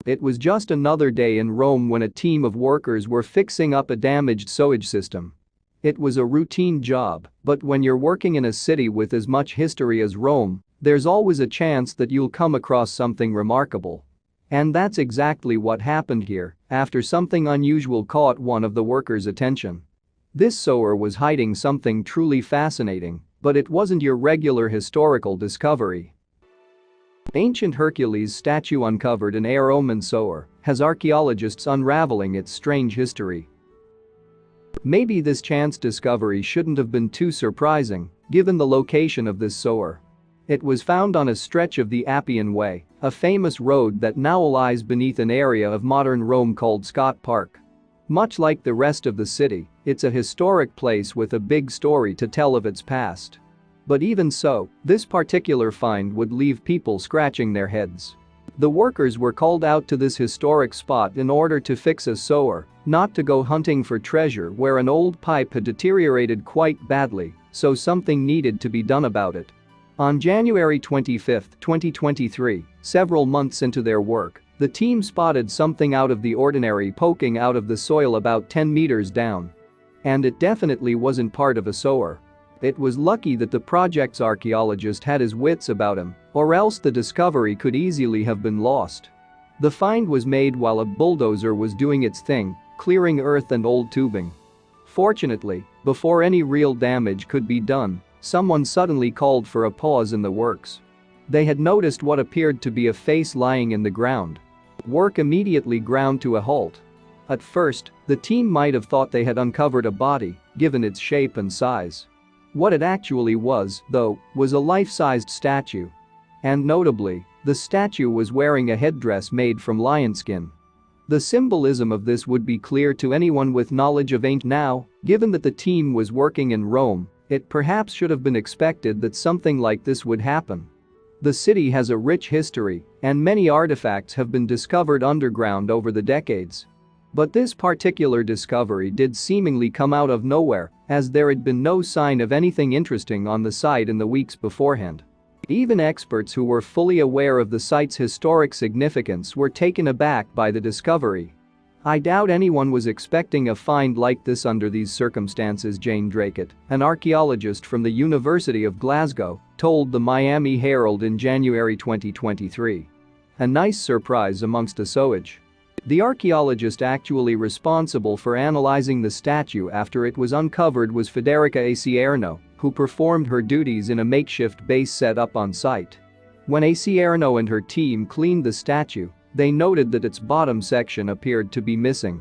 It was just another day in Rome when a team of workers were fixing up a damaged sewage system. It was a routine job, but when you're working in a city with as much history as Rome, there's always a chance that you'll come across something remarkable. And that's exactly what happened here after something unusual caught one of the workers' attention. This sewer was hiding something truly fascinating, but it wasn't your regular historical discovery. Ancient Hercules statue uncovered in Roman sewer has archaeologists unraveling its strange history. Maybe this chance discovery shouldn't have been too surprising, given the location of this sewer. It was found on a stretch of the Appian Way, a famous road that now lies beneath an area of modern Rome called Scott Park. Much like the rest of the city, it's a historic place with a big story to tell of its past. But even so, this particular find would leave people scratching their heads. The workers were called out to this historic spot in order to fix a sewer, not to go hunting for treasure where an old pipe had deteriorated quite badly, so something needed to be done about it. On January 25, 2023, several months into their work, the team spotted something out of the ordinary poking out of the soil about 10 meters down. And it definitely wasn't part of a sewer. It was lucky that the project's archaeologist had his wits about him, or else the discovery could easily have been lost. The find was made while a bulldozer was doing its thing, clearing earth and old tubing. Fortunately, before any real damage could be done, someone suddenly called for a pause in the works. They had noticed what appeared to be a face lying in the ground. Work immediately ground to a halt. At first, the team might have thought they had uncovered a body, given its shape and size. What it actually was, though, was a life-sized statue. And notably, the statue was wearing a headdress made from lion skin. The symbolism of this would be clear to anyone with knowledge of ancient now, given that the team was working in Rome, it perhaps should have been expected that something like this would happen. The city has a rich history, and many artifacts have been discovered underground over the decades. But this particular discovery did seemingly come out of nowhere, as there had been no sign of anything interesting on the site in the weeks beforehand. Even experts who were fully aware of the site's historic significance were taken aback by the discovery. "I doubt anyone was expecting a find like this under these circumstances," Jane Drackett, an archaeologist from the University of Glasgow, told the Miami Herald in January 2023. "A nice surprise amongst the sewage." The archaeologist actually responsible for analyzing the statue after it was uncovered was Federica Acierno, who performed her duties in a makeshift base set up on site. When Acierno and her team cleaned the statue, they noted that its bottom section appeared to be missing.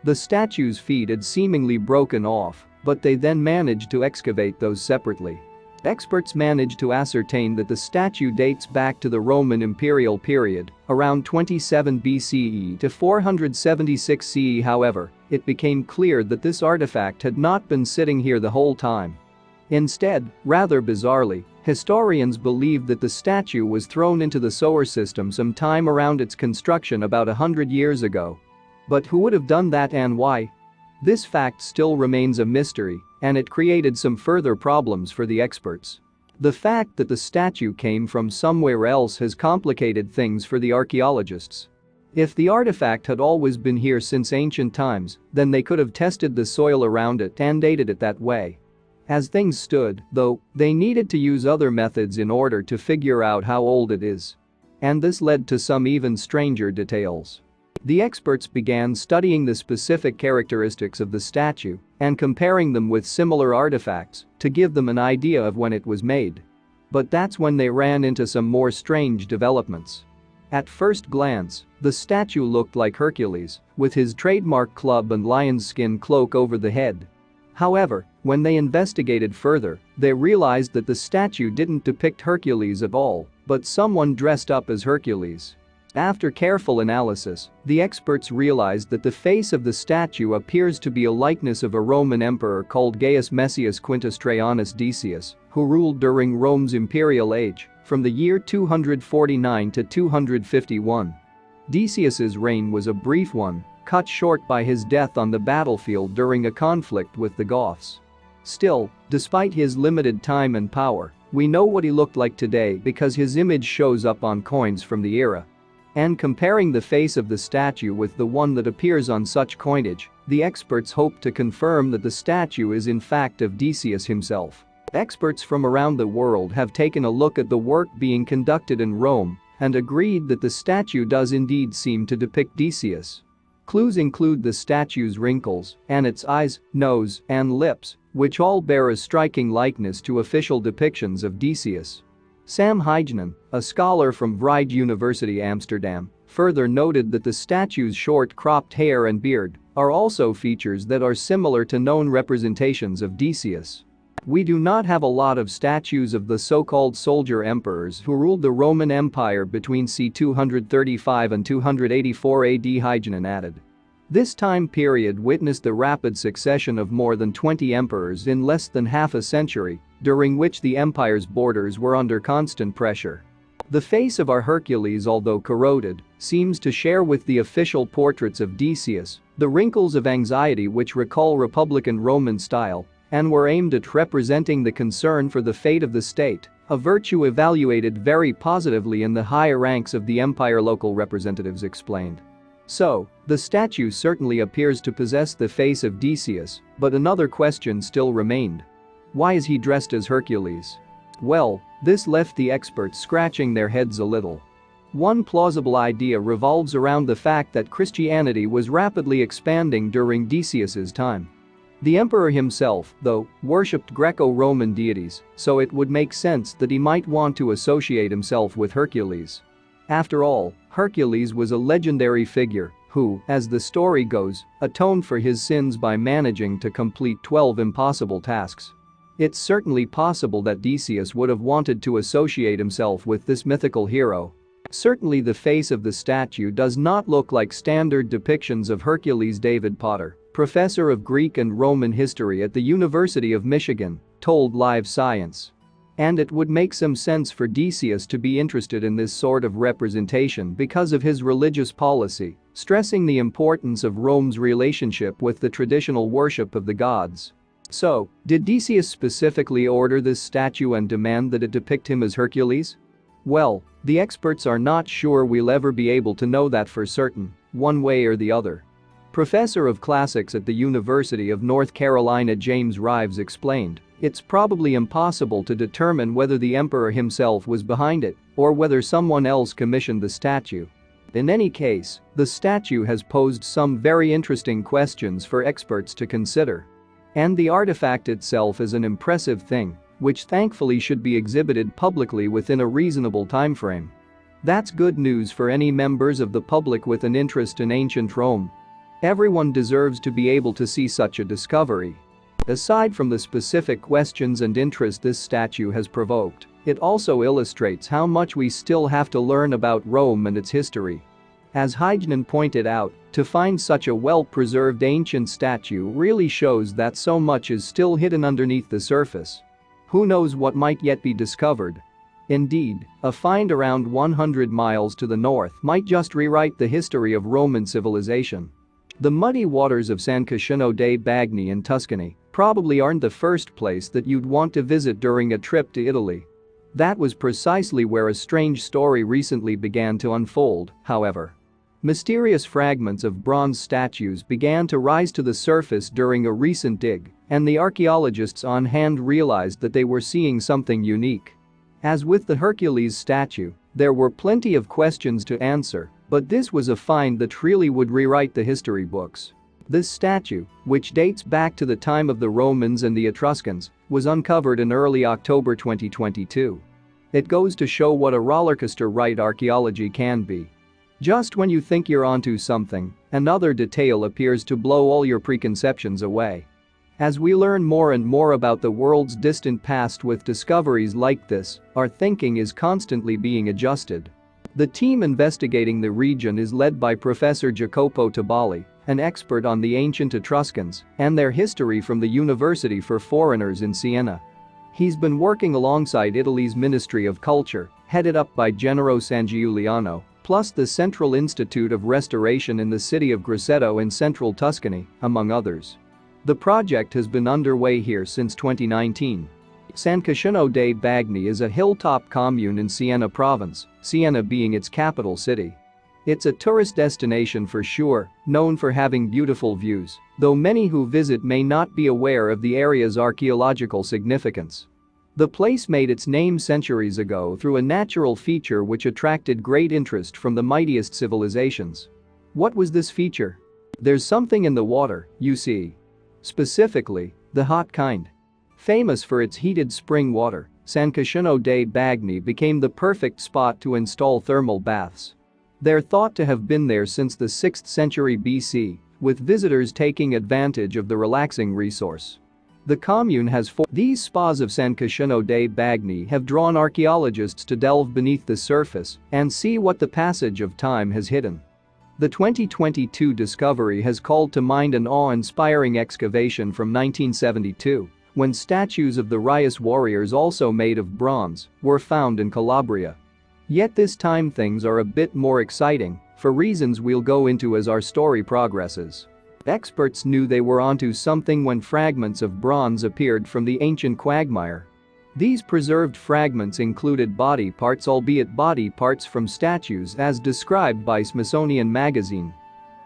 The statue's feet had seemingly broken off, but they then managed to excavate those separately. Experts managed to ascertain that the statue dates back to the Roman imperial period, around 27 BCE to 476 CE. However, it became clear that this artifact had not been sitting here the whole time. Instead, rather bizarrely, historians believe that the statue was thrown into the sewer system sometime around its construction about 100 years ago. But who would have done that and why? This fact still remains a mystery, and it created some further problems for the experts. The fact that the statue came from somewhere else has complicated things for the archaeologists. If the artifact had always been here since ancient times, then they could have tested the soil around it and dated it that way. As things stood, though, they needed to use other methods in order to figure out how old it is. And this led to some even stranger details. The experts began studying the specific characteristics of the statue and comparing them with similar artifacts to give them an idea of when it was made. But that's when they ran into some more strange developments. At first glance, the statue looked like Hercules, with his trademark club and lion's skin cloak over the head. However, when they investigated further, they realized that the statue didn't depict Hercules at all, but someone dressed up as Hercules. After careful analysis, the experts realized that the face of the statue appears to be a likeness of a Roman emperor called Gaius Messius Quintus Traianus Decius, who ruled during Rome's imperial age, from the year 249 to 251. Decius's reign was a brief one, cut short by his death on the battlefield during a conflict with the Goths. Still, despite his limited time and power, we know what he looked like today because his image shows up on coins from the era. And comparing the face of the statue with the one that appears on such coinage, the experts hope to confirm that the statue is in fact of Decius himself. Experts from around the world have taken a look at the work being conducted in Rome and agreed that the statue does indeed seem to depict Decius. Clues include the statue's wrinkles and its eyes, nose, and lips, which all bear a striking likeness to official depictions of Decius. Sam Heijnen, a scholar from Vrije University Amsterdam, further noted that the statue's short cropped hair and beard are also features that are similar to known representations of Decius. We do not have a lot of statues of the so-called soldier emperors who ruled the Roman Empire between c. 235 and 284 AD, Heijnen added. This time period witnessed the rapid succession of more than 20 emperors in less than half a century, during which the empire's borders were under constant pressure. The face of our Hercules, although corroded, seems to share with the official portraits of Decius the wrinkles of anxiety which recall Republican Roman style and were aimed at representing the concern for the fate of the state, a virtue evaluated very positively in the higher ranks of the empire, local representatives explained. So, the statue certainly appears to possess the face of Decius, but another question still remained. Why is he dressed as Hercules? Well, this left the experts scratching their heads a little. One plausible idea revolves around the fact that Christianity was rapidly expanding during Decius's time. The emperor himself, though, worshipped Greco-Roman deities, so it would make sense that he might want to associate himself with Hercules. After all, Hercules was a legendary figure who, as the story goes, atoned for his sins by managing to complete 12 impossible tasks. It's certainly possible that Decius would have wanted to associate himself with this mythical hero. Certainly the face of the statue does not look like standard depictions of Hercules. David Potter, professor of Greek and Roman history at the University of Michigan, told Live Science. And it would make some sense for Decius to be interested in this sort of representation because of his religious policy, stressing the importance of Rome's relationship with the traditional worship of the gods. So, did Decius specifically order this statue and demand that it depict him as Hercules? Well, the experts are not sure we'll ever be able to know that for certain, one way or the other. Professor of Classics at the University of North Carolina James Rives explained, it's probably impossible to determine whether the emperor himself was behind it or whether someone else commissioned the statue. In any case, the statue has posed some very interesting questions for experts to consider. And the artifact itself is an impressive thing, which thankfully should be exhibited publicly within a reasonable timeframe. That's good news for any members of the public with an interest in ancient Rome. Everyone deserves to be able to see such a discovery. Aside from the specific questions and interest this statue has provoked, it also illustrates how much we still have to learn about Rome and its history. As Heijnen pointed out, to find such a well-preserved ancient statue really shows that so much is still hidden underneath the surface. Who knows what might yet be discovered? Indeed, a find around 100 miles to the north might just rewrite the history of Roman civilization. The muddy waters of San Cascino dei Bagni in Tuscany probably aren't the first place that you'd want to visit during a trip to Italy. That was precisely where a strange story recently began to unfold, however. Mysterious fragments of bronze statues began to rise to the surface during a recent dig, and the archaeologists on hand realized that they were seeing something unique. As with the Hercules statue, there were plenty of questions to answer, but this was a find that really would rewrite the history books. This statue, which dates back to the time of the Romans and the Etruscans, was uncovered in early October 2022. It goes to show what a rollercoaster ride archaeology can be. Just when you think you're onto something, another detail appears to blow all your preconceptions away. As we learn more and more about the world's distant past with discoveries like this, our thinking is constantly being adjusted. The team investigating the region is led by Professor Jacopo Tabali, an expert on the ancient Etruscans and their history from the University for Foreigners in Siena. He's been working alongside Italy's Ministry of Culture, headed up by Gennaro Sangiuliano, plus the Central Institute of Restoration in the city of Grosseto in central Tuscany, among others. The project has been underway here since 2019. San Cascino dei Bagni is a hilltop commune in Siena province, Siena being its capital city. It's a tourist destination for sure, known for having beautiful views, though many who visit may not be aware of the area's archaeological significance. The place made its name centuries ago through a natural feature which attracted great interest from the mightiest civilizations. What was this feature? There's something in the water, you see. Specifically, the hot kind. Famous for its heated spring water, San Casciano dei Bagni became the perfect spot to install thermal baths. They're thought to have been there since the 6th century BC, with visitors taking advantage of the relaxing resource. The commune has these spas of San Casciano dei Bagni have drawn archaeologists to delve beneath the surface and see what the passage of time has hidden. The 2022 discovery has called to mind an awe-inspiring excavation from 1972, when statues of the Rias warriors, also made of bronze, were found in Calabria. Yet this time things are a bit more exciting, for reasons we'll go into as our story progresses. Experts knew they were onto something when fragments of bronze appeared from the ancient quagmire. These preserved fragments included body parts, albeit body parts from statues as described by Smithsonian Magazine.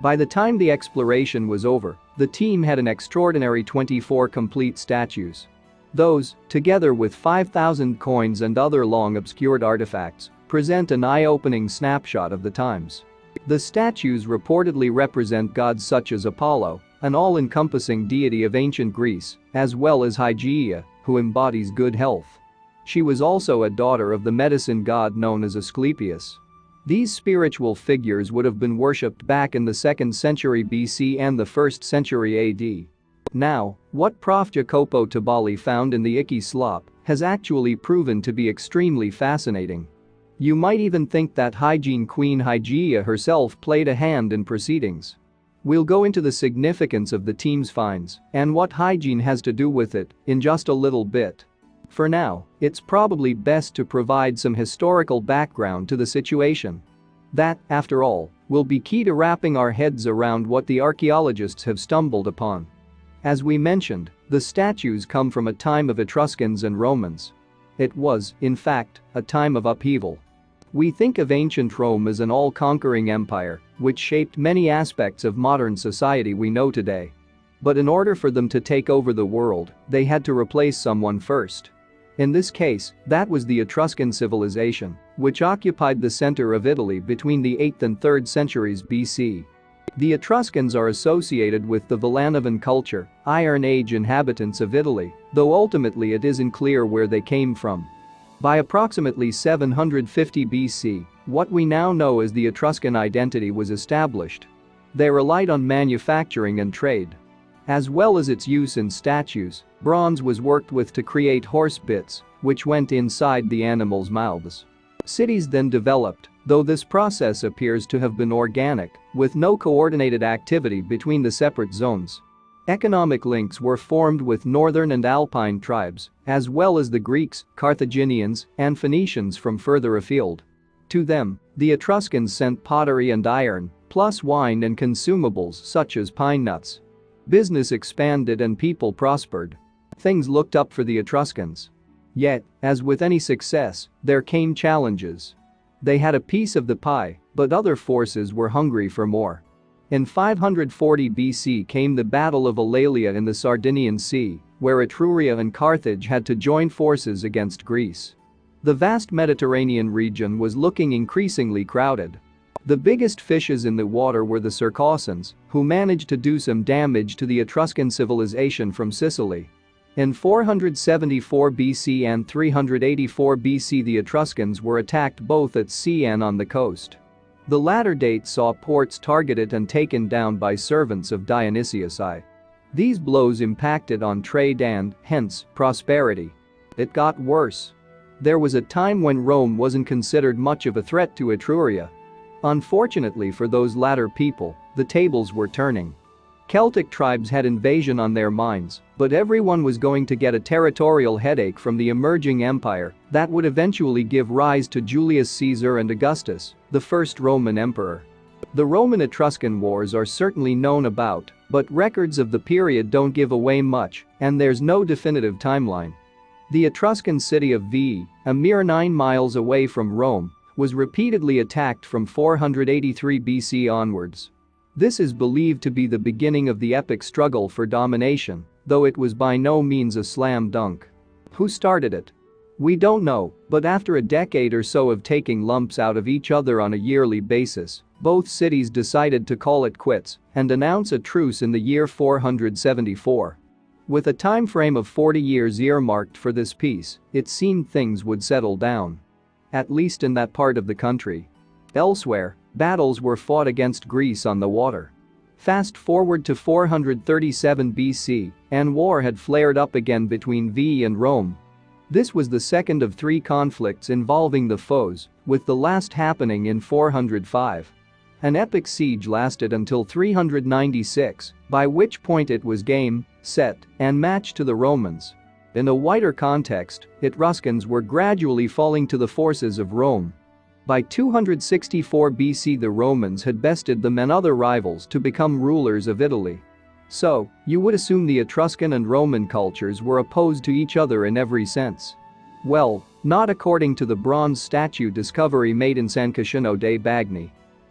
By the time the exploration was over, the team had an extraordinary 24 complete statues. Those, together with 5,000 coins and other long obscured artifacts, present an eye-opening snapshot of the times. The statues reportedly represent gods such as Apollo, an all-encompassing deity of ancient Greece, as well as Hygeia, who embodies good health. She was also a daughter of the medicine god known as Asclepius. These spiritual figures would have been worshipped back in the 2nd century BC and the 1st century AD. Now, what Prof. Jacopo Tabali found in the Icky Slop has actually proven to be extremely fascinating. You might even think that hygiene queen Hygeia herself played a hand in proceedings. We'll go into the significance of the team's finds and what hygiene has to do with it in just a little bit. For now, it's probably best to provide some historical background to the situation. That, after all, will be key to wrapping our heads around what the archaeologists have stumbled upon. As we mentioned, the statues come from a time of Etruscans and Romans. It was, in fact, a time of upheaval. We think of ancient Rome as an all-conquering empire, which shaped many aspects of modern society we know today. But in order for them to take over the world, they had to replace someone first. In this case, that was the Etruscan civilization, which occupied the center of Italy between the 8th and 3rd centuries BC. The Etruscans are associated with the Villanovan culture, Iron Age inhabitants of Italy, though ultimately it isn't clear where they came from. By approximately 750 BC, what we now know as the Etruscan identity was established. They relied on manufacturing and trade. As well as its use in statues, bronze was worked with to create horse bits, which went inside the animals' mouths. Cities then developed, though this process appears to have been organic, with no coordinated activity between the separate zones. Economic links were formed with northern and alpine tribes, as well as the Greeks, Carthaginians, and Phoenicians from further afield. To them, the Etruscans sent pottery and iron, plus wine and consumables such as pine nuts. Business expanded and people prospered. Things looked up for the Etruscans. Yet, as with any success, there came challenges. They had a piece of the pie, but other forces were hungry for more. In 540 BC came the Battle of Eulalia in the Sardinian Sea, where Etruria and Carthage had to join forces against Greece. The vast Mediterranean region was looking increasingly crowded. The biggest fishes in the water were the Circassians, who managed to do some damage to the Etruscan civilization from Sicily. In 474 BC and 384 BC the Etruscans were attacked both at sea and on the coast. The latter date saw ports targeted and taken down by servants of Dionysius I. These blows impacted on trade and, hence, prosperity. It got worse. There was a time when Rome wasn't considered much of a threat to Etruria. Unfortunately for those latter people, the tables were turning. Celtic tribes had invasion on their minds, but everyone was going to get a territorial headache from the emerging empire that would eventually give rise to Julius Caesar and Augustus, the first Roman emperor. The Roman-Etruscan wars are certainly known about, but records of the period don't give away much, and there's no definitive timeline. The Etruscan city of Veii, a mere 9 miles away from Rome, was repeatedly attacked from 483 BC onwards. This is believed to be the beginning of the epic struggle for domination, though it was by no means a slam dunk. Who started it? We don't know, but after a decade or so of taking lumps out of each other on a yearly basis, both cities decided to call it quits and announce a truce in the year 474. With a time frame of 40 years earmarked for this peace, it seemed things would settle down. At least in that part of the country. Elsewhere, battles were fought against Greece on the water. Fast forward to 437 BC, and war had flared up again between Veii and Rome. This was the second of 3 conflicts involving the foes, with the last happening in 405. An epic siege lasted until 396, by which point it was game, set, and match to the Romans. In a wider context, Etruscans were gradually falling to the forces of Rome. By 264 BC the Romans had bested them and other rivals to become rulers of Italy. So, you would assume the Etruscan and Roman cultures were opposed to each other in every sense. Well, not according to the bronze statue discovery made in San Casciano dei Bagni.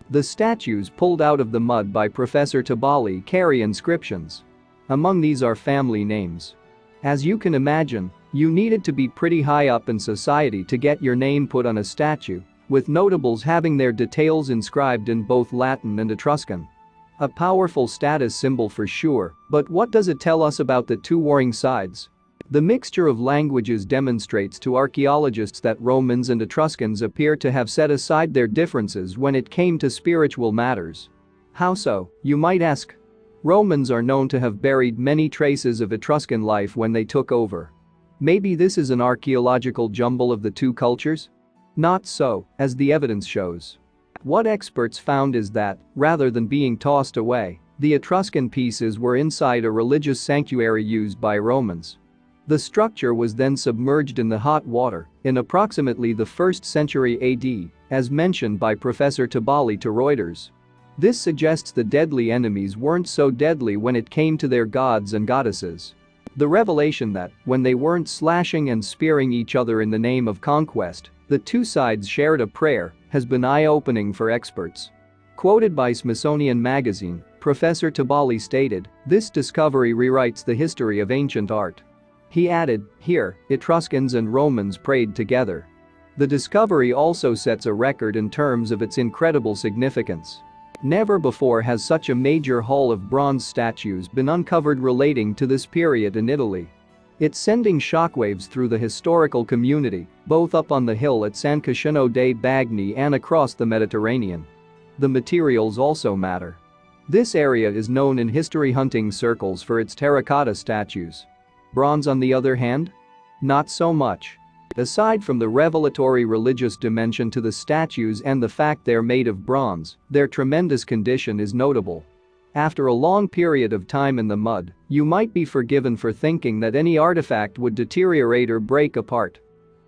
The statues pulled out of the mud by Professor Tabali carry inscriptions. Among these are family names. As you can imagine, you needed to be pretty high up in society to get your name put on a statue, with notables having their details inscribed in both Latin and Etruscan. A powerful status symbol for sure, but what does it tell us about the two warring sides? The mixture of languages demonstrates to archaeologists that Romans and Etruscans appear to have set aside their differences when it came to spiritual matters. How so, you might ask? Romans are known to have buried many traces of Etruscan life when they took over. Maybe this is an archaeological jumble of the two cultures? Not so, as the evidence shows. What experts found is that, rather than being tossed away, the Etruscan pieces were inside a religious sanctuary used by Romans. The structure was then submerged in the hot water in approximately the 1st century AD, as mentioned by Professor Tabali to Reuters. This suggests the deadly enemies weren't so deadly when it came to their gods and goddesses. The revelation that, when they weren't slashing and spearing each other in the name of conquest, the two sides shared a prayer, has been eye-opening for experts. Quoted by Smithsonian Magazine, Professor Tabali stated, "This discovery rewrites the history of ancient art." He added, "Here, Etruscans and Romans prayed together." The discovery also sets a record in terms of its incredible significance. Never before has such a major haul of bronze statues been uncovered relating to this period in Italy. It's sending shockwaves through the historical community, both up on the hill at San Casciano dei Bagni and across the Mediterranean. The materials also matter. This area is known in history hunting circles for its terracotta statues. Bronze, on the other hand? Not so much. Aside from the revelatory religious dimension to the statues and the fact they're made of bronze, their tremendous condition is notable. After a long period of time in the mud, you might be forgiven for thinking that any artifact would deteriorate or break apart.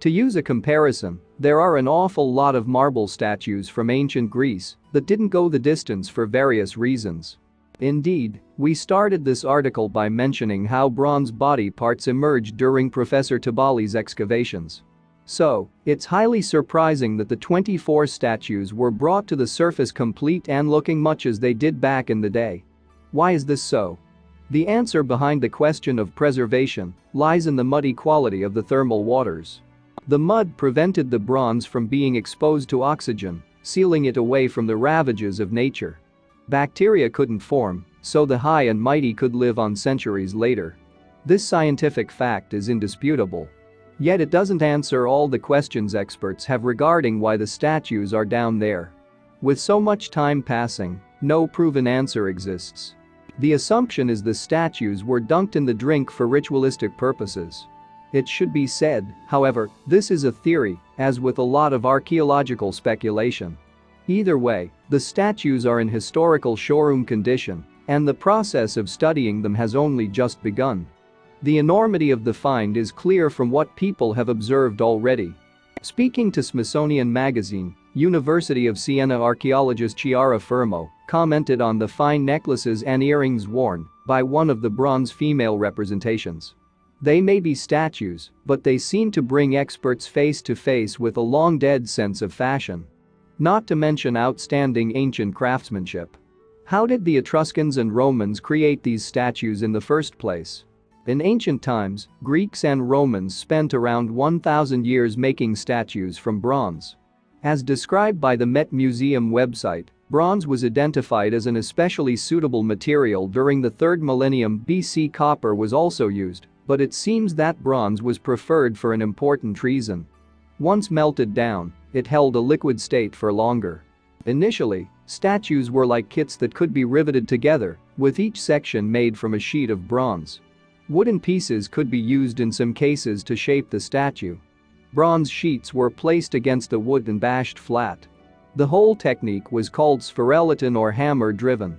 To use a comparison, there are an awful lot of marble statues from ancient Greece that didn't go the distance for various reasons. Indeed, we started this article by mentioning how bronze body parts emerged during Professor Tabali's excavations. So, it's highly surprising that the 24 statues were brought to the surface complete and looking much as they did back in the day. Why is this so? The answer behind the question of preservation lies in the muddy quality of the thermal waters. The mud prevented the bronze from being exposed to oxygen, sealing it away from the ravages of nature. Bacteria couldn't form, so the high and mighty could live on centuries later. This scientific fact is indisputable. Yet it doesn't answer all the questions experts have regarding why the statues are down there. With so much time passing, no proven answer exists. The assumption is the statues were dunked in the drink for ritualistic purposes. It should be said, however, this is a theory, as with a lot of archaeological speculation. Either way, the statues are in historical showroom condition, and the process of studying them has only just begun. The enormity of the find is clear from what people have observed already. Speaking to Smithsonian Magazine, University of Siena archaeologist Chiara Fermo commented on the fine necklaces and earrings worn by one of the bronze female representations. They may be statues, but they seem to bring experts face to face with a long-dead sense of fashion. Not to mention outstanding ancient craftsmanship. How did the Etruscans and Romans create these statues in the first place? In ancient times, Greeks and Romans spent around 1,000 years making statues from bronze. As described by the Met Museum website, bronze was identified as an especially suitable material during the 3rd millennium BC. Copper was also used, but it seems that bronze was preferred for an important reason. Once melted down, it held a liquid state for longer. Initially, statues were like kits that could be riveted together, with each section made from a sheet of bronze. Wooden pieces could be used in some cases to shape the statue. Bronze sheets were placed against the wood and bashed flat. The whole technique was called spheruliton or hammer-driven.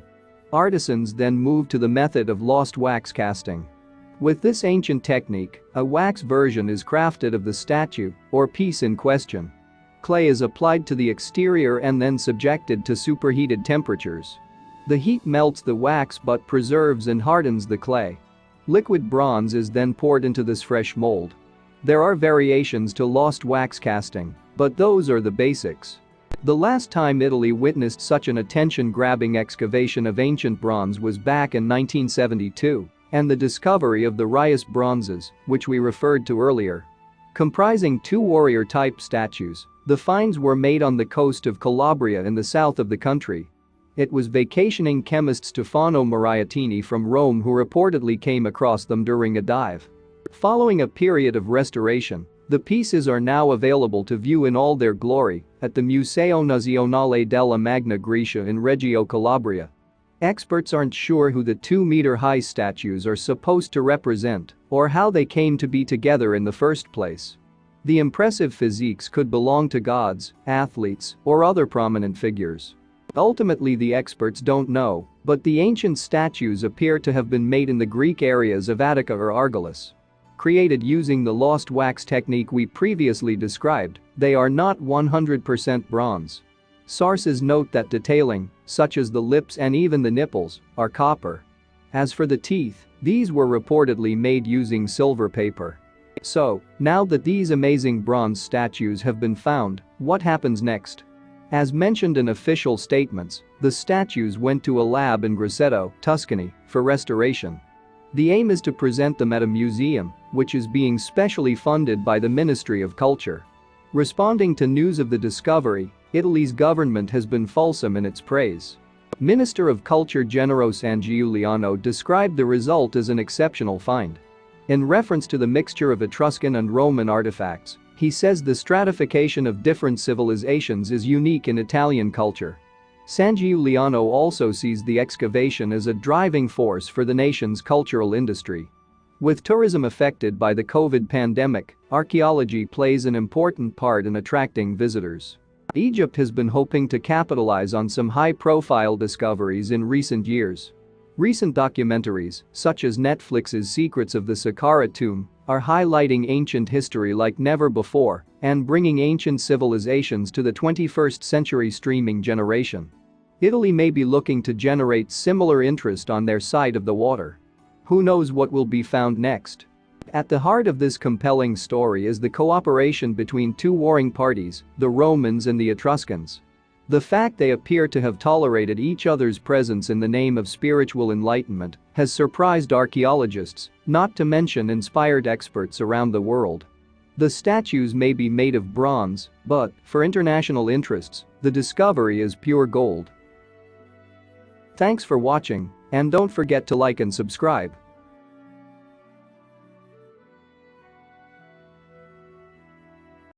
Artisans then moved to the method of lost wax casting. With this ancient technique, a wax version is crafted of the statue or piece in question. Clay is applied to the exterior and then subjected to superheated temperatures. The heat melts the wax but preserves and hardens the clay. Liquid bronze is then poured into this fresh mold. There are variations to lost wax casting, but those are the basics. The last time Italy witnessed such an attention-grabbing excavation of ancient bronze was back in 1972, and the discovery of the Rias bronzes, which we referred to earlier. Comprising 2 warrior-type statues, the finds were made on the coast of Calabria in the south of the country. It was vacationing chemist Stefano Mariattini from Rome who reportedly came across them during a dive. Following a period of restoration, the pieces are now available to view in all their glory at the Museo Nazionale della Magna Grecia in Reggio Calabria. Experts aren't sure who the 2-meter-high statues are supposed to represent or how they came to be together in the first place. The impressive physiques could belong to gods, athletes, or other prominent figures. Ultimately, the experts don't know, but the ancient statues appear to have been made in the Greek areas of Attica or Argolis. Created using the lost wax technique we previously described, they are not 100% bronze. Sources note that detailing, such as the lips and even the nipples, are copper. As for the teeth, these were reportedly made using silver paper. So, now that these amazing bronze statues have been found, what happens next? As mentioned in official statements, the statues went to a lab in Grosseto, Tuscany, for restoration. The aim is to present them at a museum, which is being specially funded by the Ministry of Culture. Responding to news of the discovery, Italy's government has been fulsome in its praise. Minister of Culture Gennaro Sangiuliano described the result as an exceptional find. In reference to the mixture of Etruscan and Roman artifacts, he says the stratification of different civilizations is unique in Italian culture. Sangiuliano also sees the excavation as a driving force for the nation's cultural industry. With tourism affected by the COVID pandemic, archaeology plays an important part in attracting visitors. Egypt has been hoping to capitalize on some high-profile discoveries in recent years. Recent documentaries, such as Netflix's Secrets of the Saqqara Tomb, are highlighting ancient history like never before and bringing ancient civilizations to the 21st century streaming generation. Italy may be looking to generate similar interest on their side of the water. Who knows what will be found next? At the heart of this compelling story is the cooperation between 2 warring parties, the Romans and the Etruscans. The fact they appear to have tolerated each other's presence in the name of spiritual enlightenment has surprised archaeologists, not to mention inspired experts around the world. The statues may be made of bronze, but, for international interests, the discovery is pure gold. Thanks for watching, and don't forget to like and subscribe.